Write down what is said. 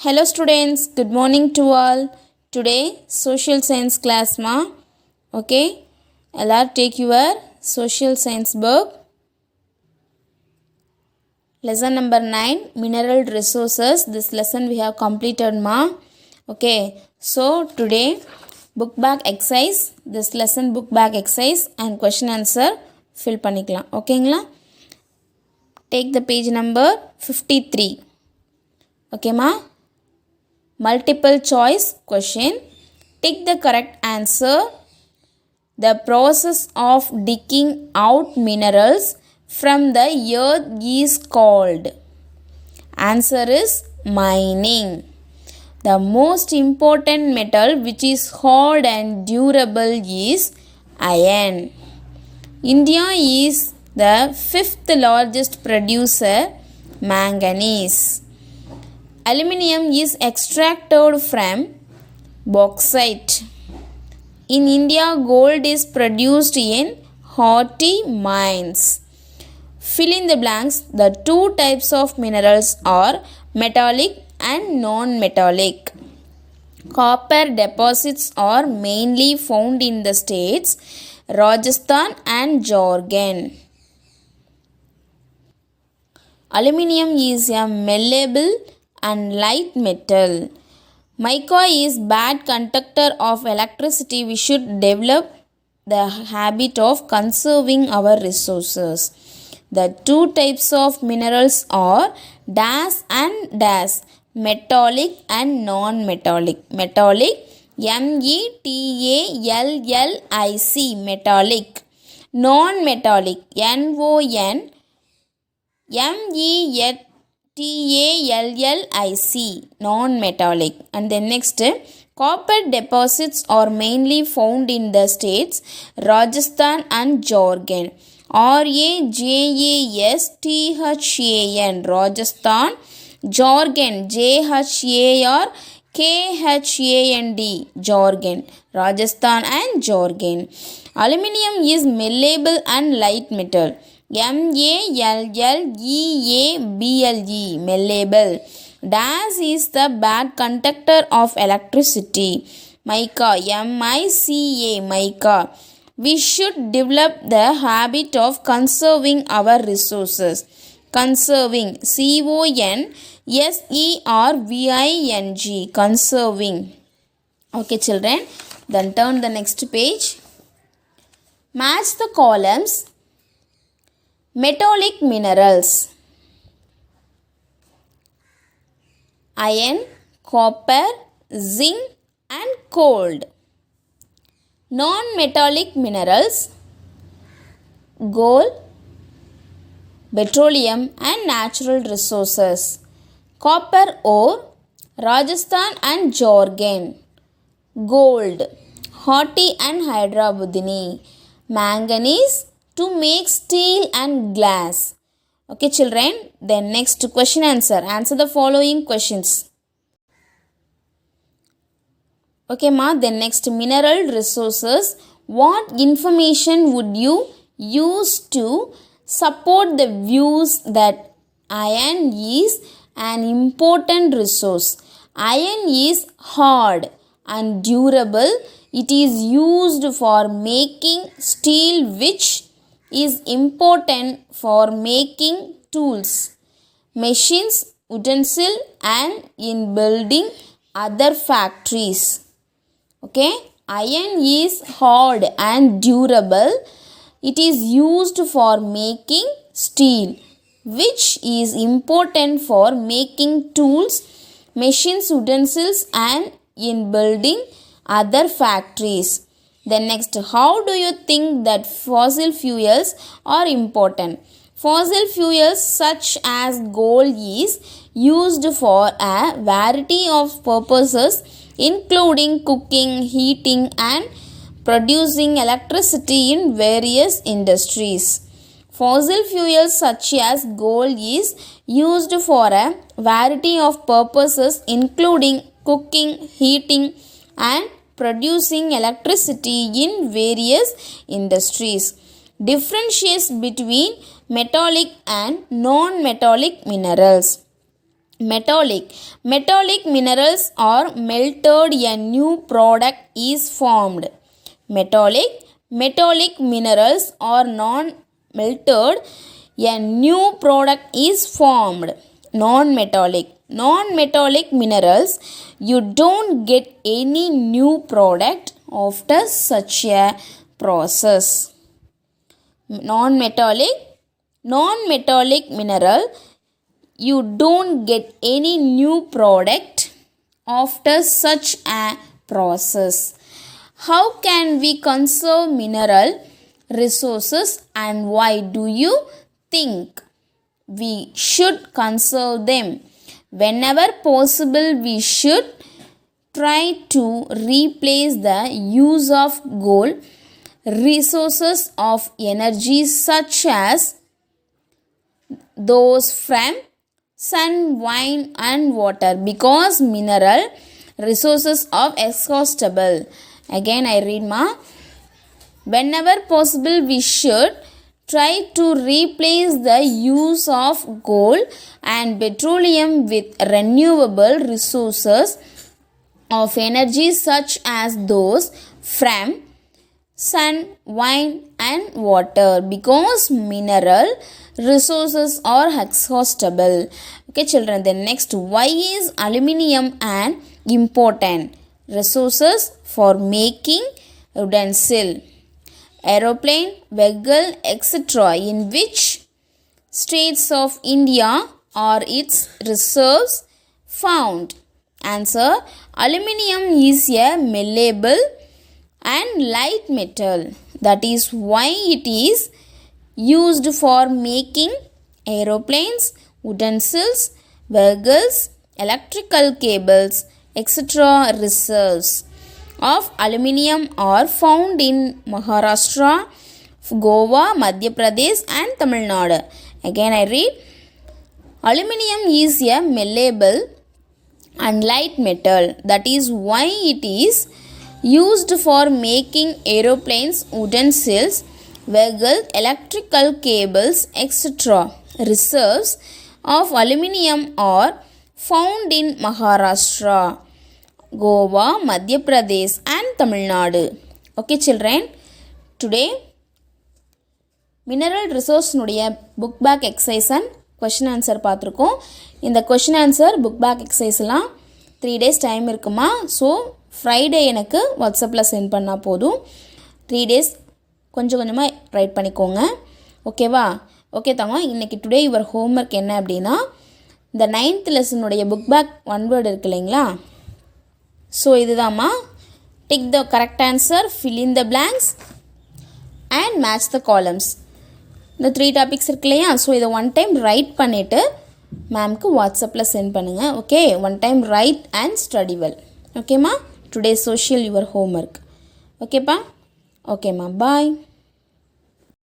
Hello students, good morning to all. Today social science class ma. Okay, LR take your social science book. Lesson number 9, mineral resources. This lesson we have completed ma. Okay, so today book back exercise. This lesson book back exercise and question answer fill பண்ணிக்கலாம். ஓகேங்களா? Take the page number 53. Okay ma. Multiple choice question. Tick the correct answer. The process of digging out minerals from the earth is called. Answer is mining. The most important metal which is hard and durable is iron. India is the 5th largest producer manganese. Aluminium is extracted from bauxite. In India, gold is produced in Horti mines. Fill in the blanks. The two types of minerals are metallic and non-metallic. Copper deposits are mainly found in the states Rajasthan and Jharkhand. Aluminium is a malleable and light metal. Mica is bad conductor of electricity. We should develop the habit of conserving our resources. The two types of minerals are dash and dash, metallic and non-metallic. Metallic, METALLIC, metallic. Non-metallic, NONMETALLIC, non-metallic. And then next, copper deposits are mainly found in the states Rajasthan and Jharkhand. RAJASTHAN, Rajasthan. Jharkhand, JHARKHAND, Jharkhand. Rajasthan and Jharkhand. Aluminium is malleable and light metal. MALLEABLE, malleable. Dash is the bad conductor of electricity. Mica, MICA, mica. We should develop the habit of conserving our resources. Conserving, CONSERVING, conserving. Okay children, then turn the next page. Match the columns. Metallic minerals: iron, copper, zinc and gold. Non-metallic minerals: gold, petroleum and natural resources. Copper ore, Rajasthan and Jharkhand. Gold, Horti and Hyderabad. Manganese, to make steel and glass. Okay children, then next question answer. Answer the following questions. Okay ma, then next, mineral resources. What information would you use to support the views that iron is an important resource? Iron is hard and durable. It is used for making steel, which is important for making tools, machines, utensils and in building other factories. Okay, iron is hard and durable. It is used for making steel, which is important for making tools, machines, utensils and in building other factories. Then next, how do you think that fossil fuels are important? Fossil fuels such as coal is used for a variety of purposes, including cooking, heating and producing electricity in various industries. Fossil fuels such as coal is used for a variety of purposes, including cooking, heating and producing electricity in various industries. Differentiates between metallic and non-metallic minerals. Metallic minerals are melted, a new product is formed. Metallic minerals are non-melted, a new product is formed. Non-metallic minerals, you don't get any new product after such a process. Non-metallic mineral, you don't get any new product after such a process. How can we conserve mineral resources and why do you think we should conserve them? Whenever possible, we should try to replace the use of gold, resources of energy such as those from sun, wind and water, because mineral resources are exhaustible. Again I read whenever possible we should try to replace the use of gold and petroleum with renewable resources of energy such as those from sun, wind and water, because mineral resources are exhaustible. Okay children, then next, why is aluminium an important resources for making utensil, aeroplane, vehicle, etc.? In which states of India are its reserves found? Answer, aluminium is a malleable and light metal. That is why it is used for making aeroplanes, utensils, vehicles, electrical cables, etc. Reserves of aluminium are found in Maharashtra, Goa, Madhya Pradesh and Tamil Nadu. Again I read, aluminium is a malleable and light metal. That is why it is used for making aeroplanes, utensils, vehicles, electrical cables, etc. Reserves of aluminium are found in Maharashtra, Goa, Madhya Pradesh and Tamil Nadu. Okay children, today mineral resource nuடைய book back exercise and question answer பார்த்துருக்கோம். இந்த question answer book back exercise எல்லாம் 3 days time இருக்குமா. So Friday எனக்கு வாட்ஸ்அப்பில் send பண்ணால் போதும். 3 days கொஞ்சம் கொஞ்சமாக ரைட் பண்ணிக்கோங்க. ஓகேவா? ஓகே தாங்க. இன்றைக்கி டுடே யுவர் ஹோம்ஒர்க் என்ன அப்படின்னா, இந்த 9th லெசனுடைய புக் பேக் ஒன் வேர்டு இருக்கு இல்லைங்களா, ஸோ இதுதாம்மா. Tick the correct answer, fill in the blanks and match the columns. இந்த 3 டாபிக்ஸ் இருக்கு இல்லையா, ஸோ இதை ஒன் டைம் ரைட் பண்ணிவிட்டு மேம்க்கு வாட்ஸ்அப்பில் சென்ட் பண்ணுங்கள். Okay, one time right and study well. ஓகேம்மா, டுடே சோஷியல் யுவர் ஹோம்ஒர்க். ஓகேப்பா? ஓகேம்மா, பாய்.